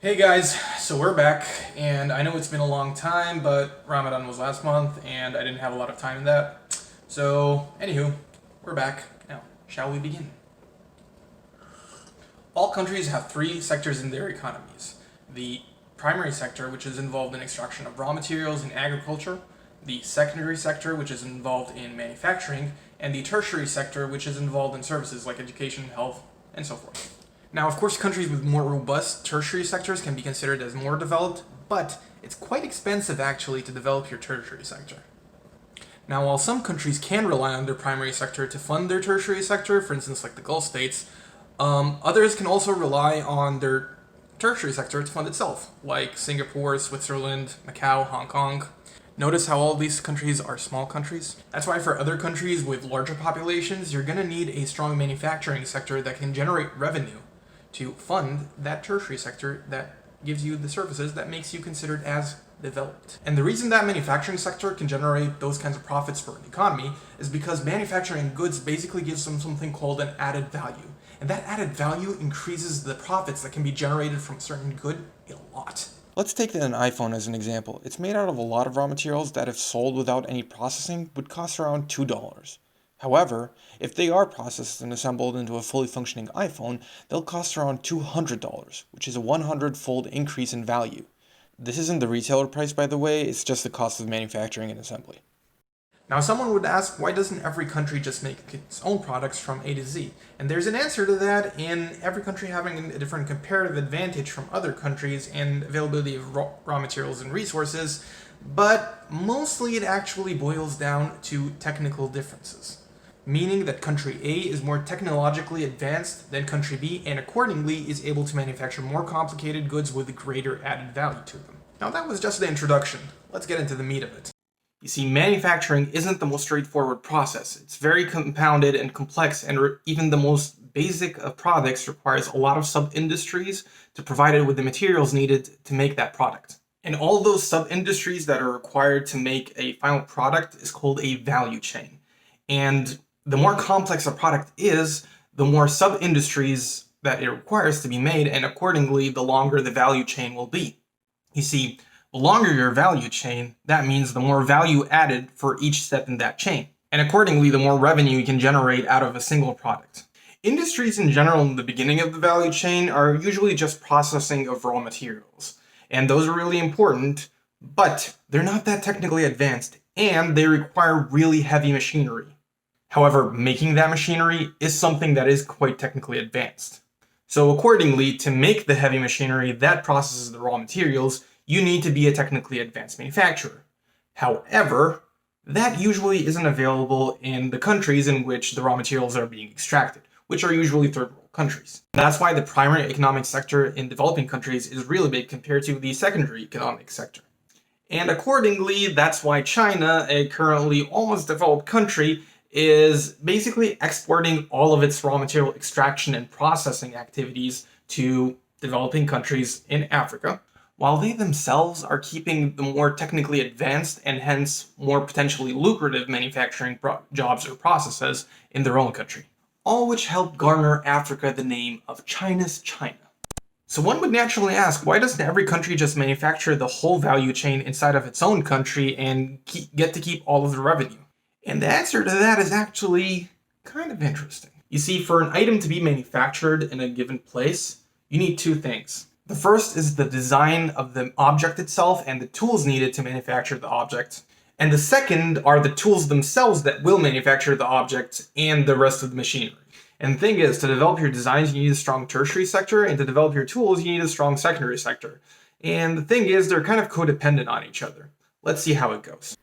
Hey guys, so we're back, and I know it's been a long time, but Ramadan was last month, and I didn't have a lot of time in that. So, anywho, we're back. Now, shall we begin? All countries have three sectors in their economies. The primary sector, which is involved in extraction of raw materials in agriculture, the secondary sector, which is involved in manufacturing, and the tertiary sector, which is involved in services like education, health, and so forth. Now, of course, countries with more robust tertiary sectors can be considered as more developed, but it's quite expensive actually to develop your tertiary sector. Now, while some countries can rely on their primary sector to fund their tertiary sector, for instance, like the Gulf states, others can also rely on their tertiary sector to fund itself, like Singapore, Switzerland, Macau, Hong Kong. Notice how all these countries are small countries? That's why for other countries with larger populations, you're going to need a strong manufacturing sector that can generate revenue to fund that tertiary sector that gives you the services that makes you considered as developed. And the reason that manufacturing sector can generate those kinds of profits for an economy is because manufacturing goods basically gives them something called an added value. And that added value increases the profits that can be generated from a certain good a lot. Let's take an iPhone as an example. It's made out of a lot of raw materials that, if sold without any processing, would cost around $2. However, if they are processed and assembled into a fully functioning iPhone, they'll cost around $200, which is a 100-fold increase in value. This isn't the retailer price, by the way, it's just the cost of manufacturing and assembly. Now, someone would ask, why doesn't every country just make its own products from A to Z? And there's an answer to that in every country having a different comparative advantage from other countries and availability of raw materials and resources, but mostly it actually boils down to technical differences. Meaning that country A is more technologically advanced than country B and accordingly is able to manufacture more complicated goods with greater added value to them. Now that was just the introduction. Let's get into the meat of it. You see, manufacturing isn't the most straightforward process. It's very compounded and complex, and even the most basic of products requires a lot of sub-industries to provide it with the materials needed to make that product. And all those sub-industries that are required to make a final product is called a value chain. And the more complex a product is, the more sub-industries that it requires to be made, and accordingly, the longer the value chain will be. You see, the longer your value chain, that means the more value added for each step in that chain. And accordingly, the more revenue you can generate out of a single product. Industries in general in the beginning of the value chain are usually just processing of raw materials. And those are really important, but they're not that technically advanced, and they require really heavy machinery. However, making that machinery is something that is quite technically advanced. So accordingly, to make the heavy machinery that processes the raw materials, you need to be a technically advanced manufacturer. However, that usually isn't available in the countries in which the raw materials are being extracted, which are usually third world countries. That's why the primary economic sector in developing countries is really big compared to the secondary economic sector. And accordingly, that's why China, a currently almost developed country, is basically exporting all of its raw material extraction and processing activities to developing countries in Africa, while they themselves are keeping the more technically advanced and hence more potentially lucrative manufacturing jobs or processes in their own country. All which help garner Africa the name of China's China. So one would naturally ask, why doesn't every country just manufacture the whole value chain inside of its own country and get to keep all of the revenue? And the answer to that is actually kind of interesting. You see, for an item to be manufactured in a given place, you need two things. The first is the design of the object itself and the tools needed to manufacture the object. And the second are the tools themselves that will manufacture the object and the rest of the machinery. And the thing is, to develop your designs, you need a strong tertiary sector, and to develop your tools, you need a strong secondary sector. And the thing is, they're kind of codependent on each other. Let's see how it goes.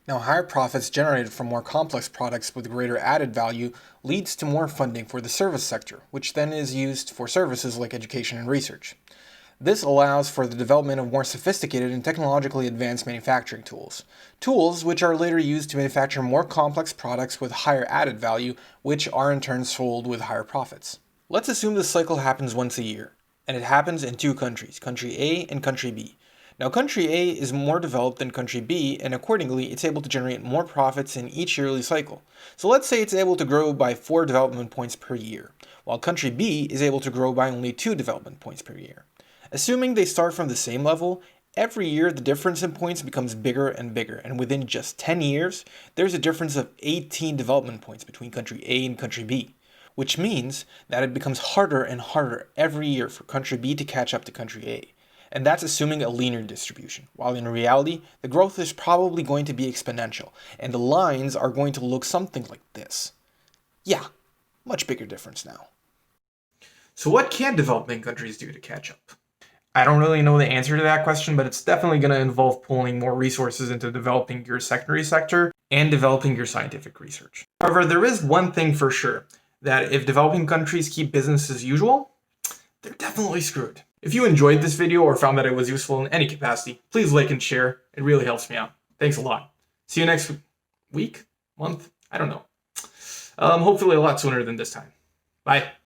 Now, higher profits generated from more complex products with greater added value leads to more funding for the service sector, which then is used for services like education and research. This allows for the development of more sophisticated and technologically advanced manufacturing tools. Tools which are later used to manufacture more complex products with higher added value, which are in turn sold with higher profits. Let's assume this cycle happens once a year, and it happens in two countries, country A and country B. Now, country A is more developed than country B, and accordingly, it's able to generate more profits in each yearly cycle. So let's say it's able to grow by 4 development points per year, while country B is able to grow by only 2 development points per year. Assuming they start from the same level, every year the difference in points becomes bigger and bigger, and within just 10 years, there's a difference of 18 development points between country A and country B, which means that it becomes harder and harder every year for country B to catch up to country A. And that's assuming a linear distribution, while in reality, the growth is probably going to be exponential, and the lines are going to look something like this. Yeah, much bigger difference now. So what can developing countries do to catch up? I don't really know the answer to that question, but it's definitely going to involve pulling more resources into developing your secondary sector and developing your scientific research. However, there is one thing for sure, that if developing countries keep business as usual, they're definitely screwed. If you enjoyed this video or found that it was useful in any capacity, please like and share. It really helps me out. Thanks a lot. See you next week? Month? I don't know. Hopefully a lot sooner than this time. Bye.